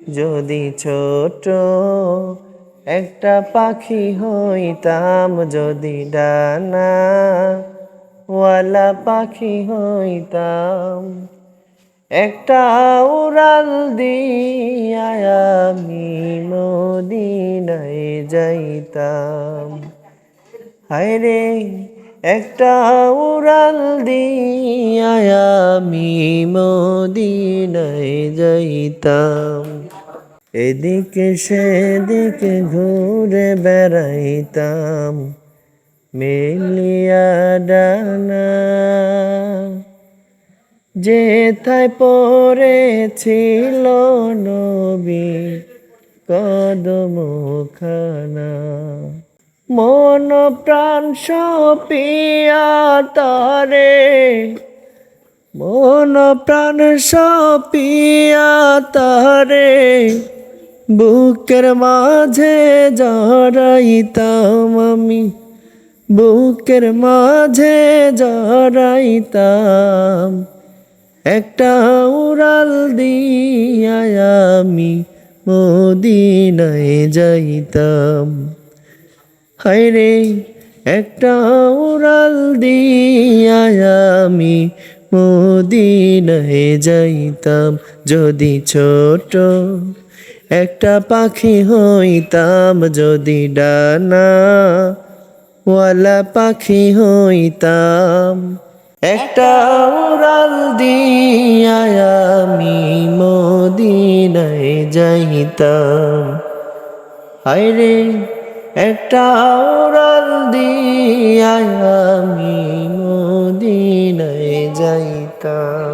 যদি ছোট একটা পাখি হইতাম, যদি ডানা ওয়ালা পাখি হইতাম, একটা উড়াল দিয়া আমি মদিনায় যাইতাম। হায়রে একটা উড়াল দিয়া আমি মদিনায় যাইতাম। এদিকে সেদিকে ঘুরে বেড়াইতাম মেলিয়া ডানা, যেথায় পড়েছিল নবী কদমখানা। মন প্রাণ সপিয়া তারে, মন প্রাণ সপিয়া তারে, বুকের মাঝে জড়াইতাম আমি, বুকের মাঝে জড়াইতাম। একটা উড়াল দিয়া আমি মদিনায় যাইতাম। হায়রে একটা উড়াল দিয়া আমি মদিনায় যাইতাম। যদি ছোট একটা পাখি হইতাম, যদি ডানা ওয়ালা পাখি হইতাম, একটা উড়াল দিয়া আমি মদিনায় যাইতাম। হায়রে একটা উড়াল দিয়া আমি মদিনায় যাইতাম।